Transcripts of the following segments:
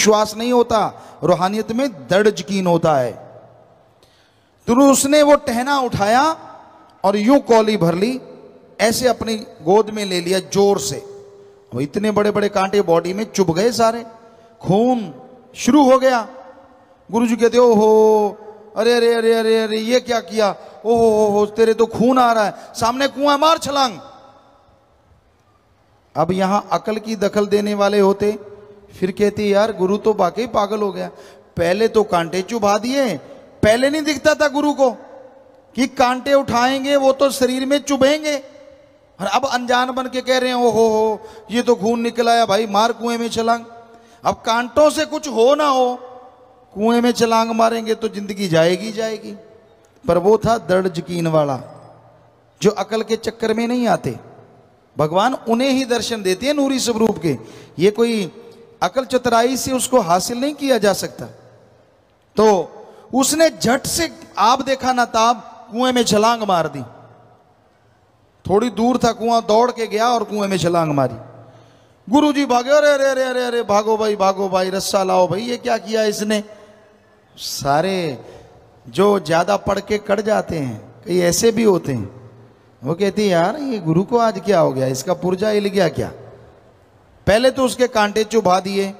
विश्वास नहीं होता, रूहानियत में दृढ़ यकीन होता है। तो उसने वो टहना उठाया और यूं कौली भर ली, ऐसे अपनी गोद में ले लिया जोर से। वो इतने बड़े बड़े कांटे बॉडी में चुभ गए, सारे खून शुरू हो गया। गुरुजी कहते ओहो, अरे अरे अरे अरे अरे ये क्या किया, ओहो तेरे तो खून आ रहा है, सामने कुआं, मार छलांग। अब यहां अकल की दखल देने वाले होते, फिर कहते यार गुरु तो वाकई पागल हो गया, पहले तो कांटे चुभा दिए, पहले नहीं दिखता था गुरु को कि कांटे उठाएंगे वो तो शरीर में चुभेंगे, और अब अनजान बन के कह रहे हैं ओहो हो ये तो खून निकल आया, भाई मार कुएं में छलांग। अब कांटों से कुछ हो ना हो, कुएं में छलांग मारेंगे तो जिंदगी जाएगी जाएगी। पर वो था दृढ़ यकीन वाला, जो अकल के चक्कर में नहीं आते। भगवान उन्हें ही दर्शन देते हैं नूरी स्वरूप के, ये कोई अकल चतुराई से उसको हासिल नहीं किया जा सकता। तो उसने झट से आप देखा ना ताब कुएं में छलांग मार दी। थोड़ी दूर था कुआं, दौड़ के गया और कुएं में छलांग मारी। गुरुजी भागे, अरे अरे अरे अरे अरे भागो भाई, रस्सा लाओ भाई, ये क्या किया इसने। सारे जो ज्यादा पढ़ के कट जाते हैं, कई ऐसे भी होते हैं, वो कहते हैं यार ये गुरु को आज क्या हो गया, इसका पुर्जा हिल गया क्या। पहले तो उसके कांटे चुभा दिए,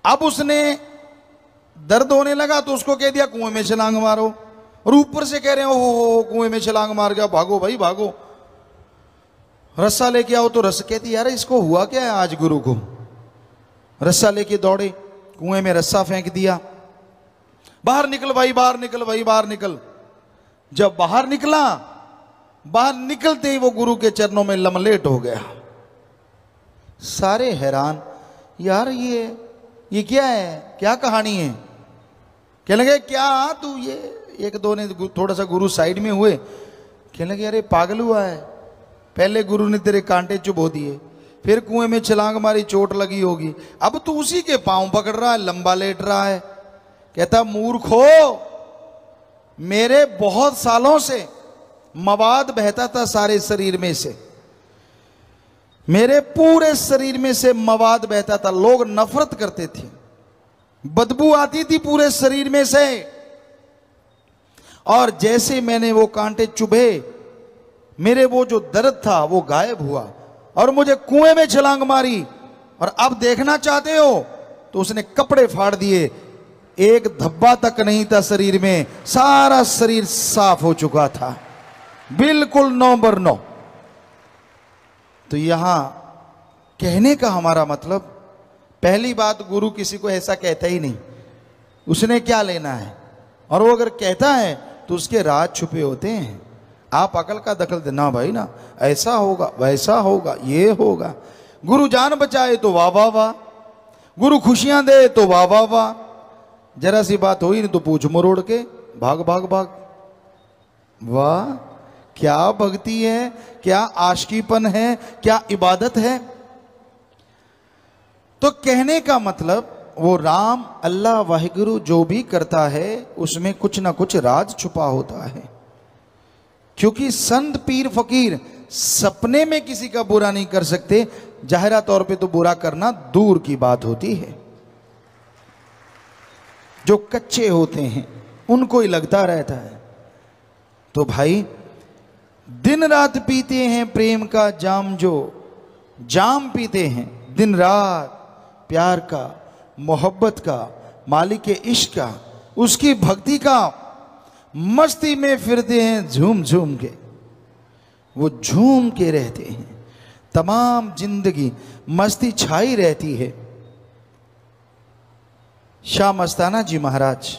अब उसने दर्द होने लगा तो उसको कह दिया कुएं में छलांग मारो, और ऊपर से कह रहे हैं ओहो कुएं में छलांग मार गया, भागो भाई भागो, रस्सा लेके आओ। तो रस कहती यार इसको हुआ क्या है आज गुरु को। रस्सा लेके दौड़े, कुएं में रस्सा फेंक दिया, बाहर निकल भाई, बाहर निकल भाई, बाहर निकल। जब बाहर निकला, बाहर निकलते ही वो गुरु के चरणों में लमलेट हो गया। सारे हैरान, यार ये क्या है, क्या कहानी है। कहने लगे क्या तू, ये एक दो ने थोड़ा सा गुरु साइड में हुए, कहने लगे अरे पागल हुआ है, पहले गुरु ने तेरे कांटे चुभो दिए, फिर कुएं में छलांग मारी, चोट लगी होगी, अब तू उसी के पांव पकड़ रहा है, लंबा लेट रहा है। कहता मूर्खो, मेरे बहुत सालों से मवाद बहता था सारे शरीर में से, मेरे पूरे शरीर में से मवाद बहता था, लोग नफरत करते थे, बदबू आती थी पूरे शरीर में से, और जैसे मैंने वो कांटे चुभे, मेरे वो जो दर्द था वो गायब हुआ, और मुझे कुएं में छलांग मारी, और अब देखना चाहते हो तो उसने कपड़े फाड़ दिए, एक धब्बा तक नहीं था शरीर में, सारा शरीर साफ हो चुका था, बिल्कुल 9/9। तो यहां कहने का हमारा मतलब, पहली बात गुरु किसी को ऐसा कहता ही नहीं, उसने क्या लेना है, और वो अगर कहता है तो उसके राज छुपे होते हैं। आप अकल का दखल देना भाई ना, ऐसा होगा वैसा होगा ये होगा, गुरु जान बचाए तो वाह वाह वाह, गुरु खुशियां दे तो वाह वाह वाह, जरा सी बात हुई नहीं तो पूछ मरोड़ के भाग भाग भाग। वाह क्या भक्ति है, क्या आशिकीपन है, क्या इबादत है। तो कहने का मतलब वो राम अल्लाह वाहिगुरु जो भी करता है उसमें कुछ ना कुछ राज छुपा होता है, क्योंकि संत पीर फकीर सपने में किसी का बुरा नहीं कर सकते, जाहिरा तौर पे तो बुरा करना दूर की बात होती है। जो कच्चे होते हैं उनको ही लगता रहता है। तो भाई दिन रात पीते हैं प्रेम का जाम, जो जाम पीते हैं दिन रात प्यार का, मोहब्बत का, मालिक के इश्क का, उसकी भक्ति का, मस्ती में फिरते हैं झूम झूम के, वो झूम के रहते हैं, तमाम जिंदगी मस्ती छाई रहती है। शाह मस्ताना जी महाराज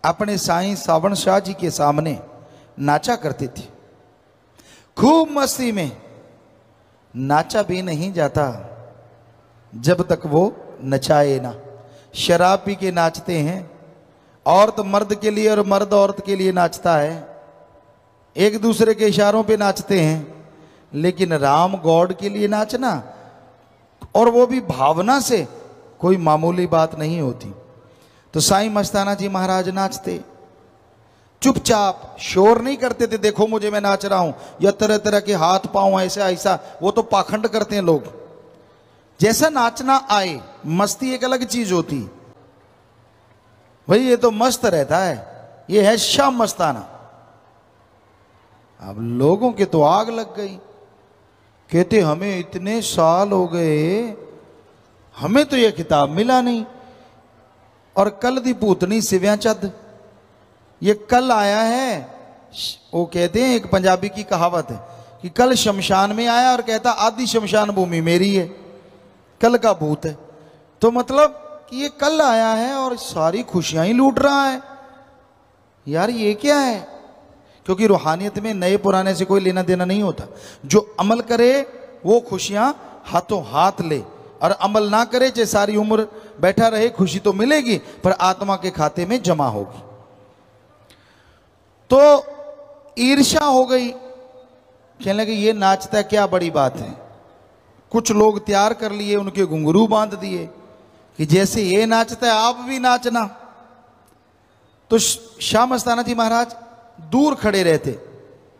अपने साईं सावण शाह जी के सामने नाचा करते थे, खूब मस्ती में। नाचा भी नहीं जाता जब तक वो नचाए ना। शराब पी के नाचते हैं, औरत मर्द के लिए और मर्द औरत के लिए नाचता है, एक दूसरे के इशारों पे नाचते हैं, लेकिन राम गॉड के लिए नाचना, और वो भी भावना से, कोई मामूली बात नहीं होती। तो साईं मस्ताना जी महाराज नाचते, चुपचाप, शोर नहीं करते थे, देखो मुझे मैं नाच रहा हूं, या तरह तरह के हाथ पांव ऐसा ऐसा, वो तो पाखंड करते हैं लोग। जैसा नाचना आए, मस्ती एक अलग चीज होती भाई, ये तो मस्त रहता है, ये है शाम मस्ताना। अब लोगों के तो आग लग गई, कहते हमें इतने साल हो गए, हमें तो ये किताब मिला नहीं। और कल दी भूतनी सिव्या चद, ये कल आया है। वो कहते हैं, एक पंजाबी की कहावत है कि कल शमशान में आया और कहता आधी शमशान भूमि मेरी है, कल का भूत है। तो मतलब कि ये कल आया है और सारी खुशियां ही लूट रहा है। यार ये क्या है? क्योंकि रूहानियत में नए पुराने से कोई लेना देना नहीं होता। जो अमल करे वो खुशियां हाथों हाथ ले, और अमल ना करे चाहे सारी उम्र बैठा रहे, खुशी तो मिलेगी पर आत्मा के खाते में जमा होगी। तो ईर्ष्या हो गई, कहने लगे ये नाचता है, क्या बड़ी बात है। कुछ लोग तैयार कर लिए, उनके घुंघरू बांध दिए कि जैसे ये नाचता है आप भी नाचना। तो शाह मस्ताना जी महाराज दूर खड़े रहते,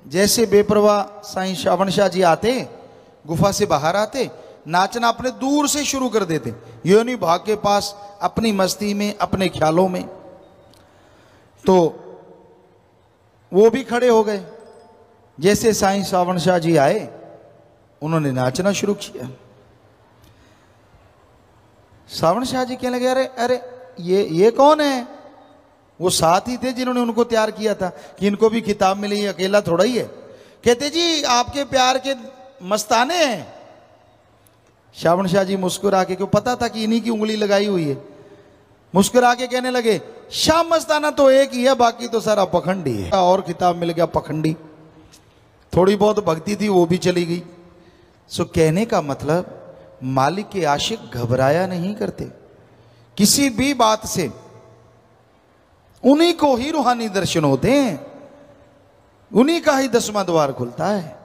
जैसे बेपरवाह साईं श्रावण शाह जी आते, गुफा से बाहर आते, नाचना अपने दूर से शुरू कर देते, ये नहीं भाग के पास अपनी मस्ती में, अपने ख्यालों में। तो वो भी खड़े हो गए, जैसे साईं श्रावण शाह जी आए उन्होंने नाचना शुरू किया। श्रावण शाह जी कहने लगे अरे अरे ये कौन है? वो साथ ही थे जिन्होंने उनको तैयार किया था कि इनको भी किताब मिली, अकेला थोड़ा ही है। कहते जी आपके प्यार के मस्ताने हैं। श्रावण शाह जी मुस्कुरा के, क्यों पता था कि इन्हीं की उंगली लगाई हुई है, मुस्कुरा के कहने लगे शाह मस्ताना तो एक ही है, बाकी तो सारा पखंडी है। और किताब मिल गया पखंडी, थोड़ी बहुत भक्ति थी वो भी चली गई। सो कहने का मतलब मालिक के आशिक घबराया नहीं करते किसी भी बात से, उन्हीं को ही रूहानी दर्शन होते हैं, उन्हीं का ही 10वां द्वार खुलता है,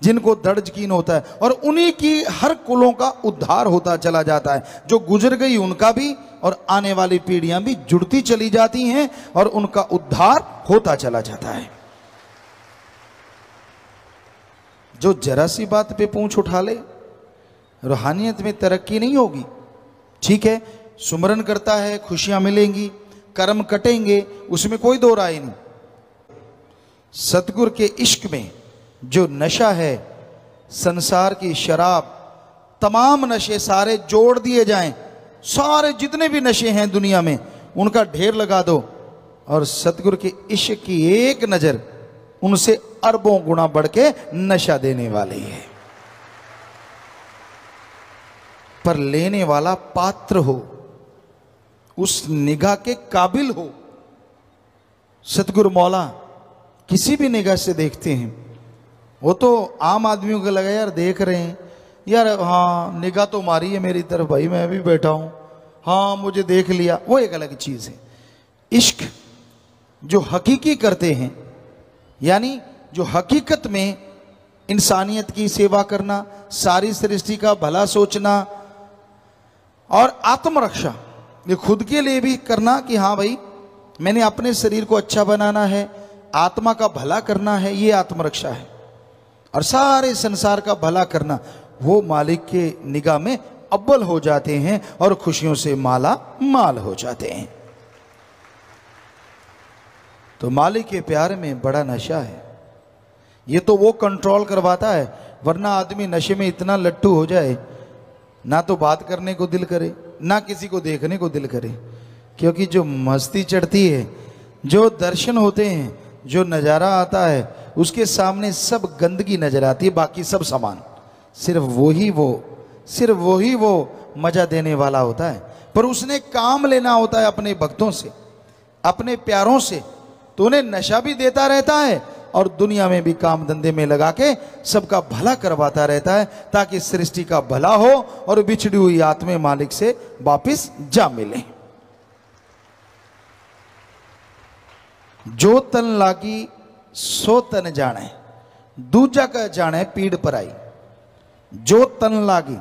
जिनको दृढ़ यकीन होता है, और उन्हीं की हर कुलों का उद्धार होता चला जाता है। जो गुजर गई उनका भी, और आने वाली पीढ़ियां भी जुड़ती चली जाती हैं और उनका उद्धार होता चला जाता है। जो जरा सी बात पे पूंछ उठा ले, रूहानियत में तरक्की नहीं होगी। ठीक है, सुमरन करता है, खुशियां मिलेंगी, कर्म कटेंगे, उसमें कोई दो राय नहीं। सतगुरु के इश्क में जो नशा है, संसार की शराब, तमाम नशे सारे जोड़ दिए जाएं, सारे जितने भी नशे हैं दुनिया में उनका ढेर लगा दो, और सतगुरु के इश्क की एक नजर उनसे अरबों गुना बढ़ के नशा देने वाली है। पर लेने वाला पात्र हो, उस निगाह के काबिल हो। सतगुरु मौला किसी भी निगाह से देखते हैं, वो तो आम आदमियों को लगा यार देख रहे हैं, यार हाँ निगाह तो मारी है मेरी तरफ, भाई मैं भी बैठा हूं, हाँ मुझे देख लिया, वो एक अलग चीज है। इश्क जो हकीकी करते हैं, यानी जो हकीकत में इंसानियत की सेवा करना, सारी सृष्टि का भला सोचना और आत्मरक्षा, ये खुद के लिए भी करना कि हाँ भाई मैंने अपने शरीर को अच्छा बनाना है, आत्मा का भला करना है, ये आत्मरक्षा है। और सारे संसार का भला करना, वो मालिक के निगाह में अव्वल हो जाते हैं और खुशियों से माला माल हो जाते हैं। तो मालिक के प्यार में बड़ा नशा है, ये तो वो कंट्रोल करवाता है, वरना आदमी नशे में इतना लट्टू हो जाए, ना तो बात करने को दिल करे, ना किसी को देखने को दिल करे। क्योंकि जो मस्ती चढ़ती है, जो दर्शन होते हैं, जो नज़ारा आता है, उसके सामने सब गंदगी नजर आती है, बाकी सब समान, सिर्फ वही वो मजा देने वाला होता है। पर उसने काम लेना होता है अपने भक्तों से, अपने प्यारों से, तो उन्हें नशा भी देता रहता है और दुनिया में भी काम धंधे में लगा के सबका भला करवाता रहता है, ताकि सृष्टि का भला हो और बिछड़ी हुई आत्मा मालिक से वापिस जा मिले। जो तन लागी सो तन जाने, दूजा का जाने पीड़ पर आई। जो तन लागी,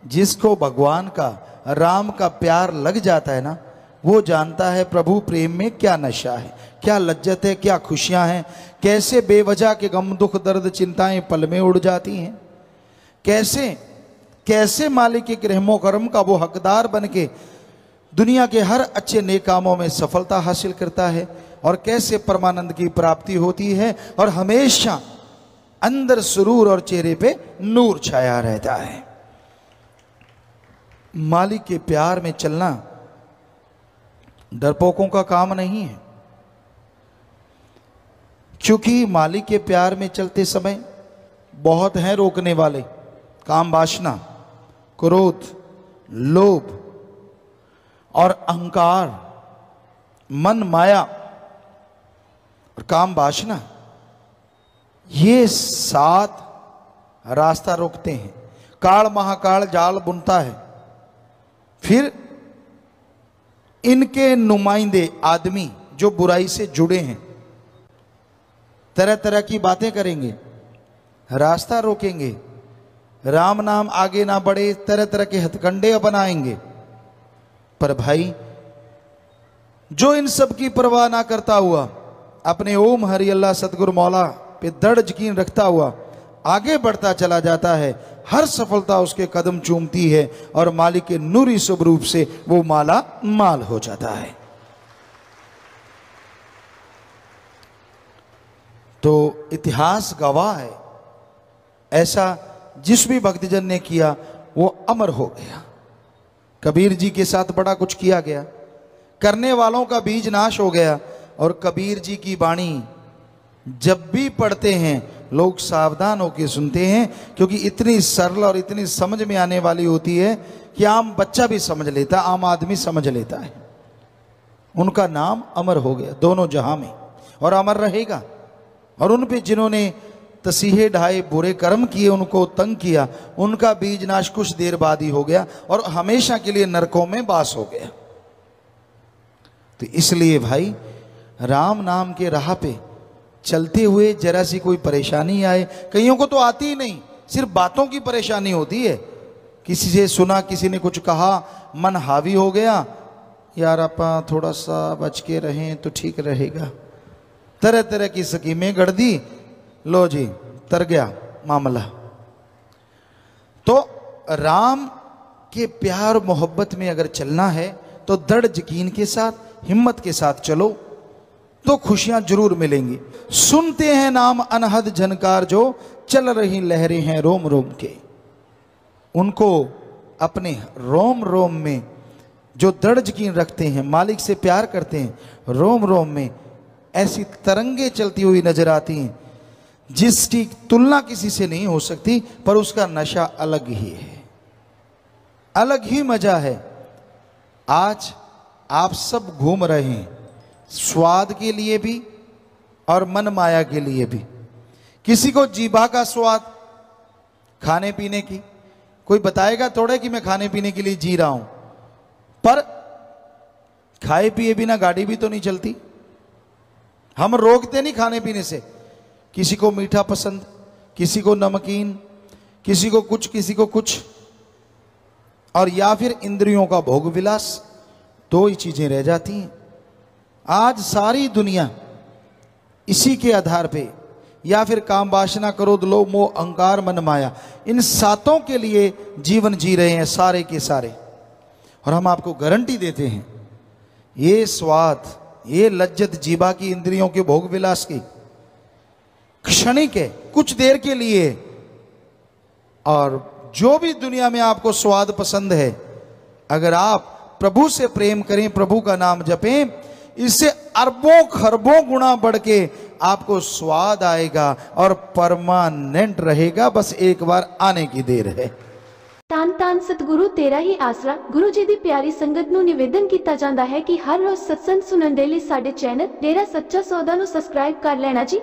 जिसको भगवान का, राम का प्यार लग जाता है ना, वो जानता है प्रभु प्रेम में क्या नशा है, क्या लज्जत है, क्या खुशियां हैं, कैसे बेवजह के गम दुख दर्द चिंताएं पल में उड़ जाती हैं, कैसे कैसे मालिक के रहमो करम का वो हकदार बन के दुनिया के हर अच्छे नेक कामों में सफलता हासिल करता है, और कैसे परमानंद की प्राप्ति होती है और हमेशा अंदर सुरूर और चेहरे पे नूर छाया रहता है। मालिक के प्यार में चलना डरपोकों का काम नहीं है, क्योंकि मालिक के प्यार में चलते समय बहुत हैं रोकने वाले। काम वासना, क्रोध, लोभ और अहंकार, मन माया और काम वासना, ये 7 रास्ता रोकते हैं। काल महाकाल जाल बुनता है। फिर इनके नुमाइंदे आदमी जो बुराई से जुड़े हैं तरह तरह की बातें करेंगे, रास्ता रोकेंगे, राम नाम आगे ना बढ़े, तरह तरह के हथकंडे अपनाएंगे। पर भाई जो इन सब की परवाह ना करता हुआ अपने ओम हरि अल्लाह सतगुरु मौला पे दृढ़ यकीन रखता हुआ आगे बढ़ता चला जाता है, हर सफलता उसके कदम चूमती है और मालिक के नूरी स्वरूप से वो माला माल हो जाता है। तो इतिहास गवाह है, ऐसा जिस भी भक्तजन ने किया वो अमर हो गया। कबीर जी के साथ बड़ा कुछ किया गया, करने वालों का बीज नाश हो गया। और कबीर जी की वाणी जब भी पढ़ते हैं लोग सावधान होकर सुनते हैं, क्योंकि इतनी सरल और इतनी समझ में आने वाली होती है कि आम बच्चा भी समझ लेता, आम आदमी समझ लेता है। उनका नाम अमर हो गया दोनों जहां में और अमर रहेगा। और उन पे जिन्होंने तसीहे ढाए, बुरे कर्म किए, उनको तंग किया, उनका बीज नाश कुछ देर बाद ही हो गया और हमेशा के लिए नरकों में वास हो गया। तो इसलिए भाई राम नाम के राह पे चलते हुए जरा सी कोई परेशानी आए, कईयों को तो आती ही नहीं, सिर्फ बातों की परेशानी होती है। किसी से सुना, किसी ने कुछ कहा, मन हावी हो गया, यार अपा थोड़ा सा बच के रहें तो ठीक रहेगा। तरह तरह की स्कीमें गढ़ दी, लो जी तर गया मामला। तो राम के प्यार मोहब्बत में अगर चलना है तो दृढ़ यकीन के साथ, हिम्मत के साथ चलो तो खुशियां जरूर मिलेंगी। सुनते हैं नाम अनहद झनकार, जो चल रही लहरें हैं रोम रोम के। उनको अपने रोम रोम में जो दृढ़ यकीन रखते हैं, मालिक से प्यार करते हैं, रोम रोम में ऐसी तरंगे चलती हुई नजर आती हैं जिसकी तुलना किसी से नहीं हो सकती, पर उसका नशा अलग ही है, अलग ही मजा है। आज आप सब घूम रहे हैं स्वाद के लिए भी और मन माया के लिए भी। किसी को जीभा का स्वाद खाने पीने की, कोई बताएगा थोड़े कि मैं खाने पीने के लिए जी रहा हूं, पर खाए पिए बिना गाड़ी भी तो नहीं चलती। हम रोकते नहीं खाने पीने से। किसी को मीठा पसंद, किसी को नमकीन, किसी को कुछ, किसी को कुछ, और या फिर इंद्रियों का भोग विलास, दो ही चीजें रह जाती हैं। आज सारी दुनिया इसी के आधार पे, या फिर काम वासना, क्रोध, लोभ, मोह, अहंकार, मन, माया, इन सातों के लिए जीवन जी रहे हैं सारे के सारे। और हम आपको गारंटी देते हैं ये स्वाद, ये लज्जत जीवा की, इंद्रियों के भोग विलास की क्षणिक है, कुछ देर के लिए। और जो भी दुनिया में आपको स्वाद पसंद है, अगर आप प्रभु से प्रेम करें, प्रभु का नाम जपें, इससे अरबों खरबों गुना बढ़ के आपको स्वाद आएगा और परमानेंट रहेगा। बस एक बार आने की देर है। ਧੰਨ ਧੰਨ ਸਤਿਗੁਰੂ ਤੇਰਾ ਹੀ ਆਸਰਾ। ਗੁਰੂ ਜੀ ਦੀ ਪਿਆਰੀ ਸੰਗਤ ਨੂੰ ਨਿਵੇਦਨ ਕੀਤਾ ਜਾਂਦਾ ਹੈ ਕਿ ਹਰ ਰੋਜ਼ ਸਤਸੰਗ ਸੁਣਨ ਦੇ ਲਈ ਸਾਡੇ ਚੈਨਲ ਡੇਰਾ ਸੱਚਾ ਸੌਦਾ ਨੂੰ ਸਬਸਕ੍ਰਾਈਬ ਕਰ ਲੈਣਾ ਜੀ।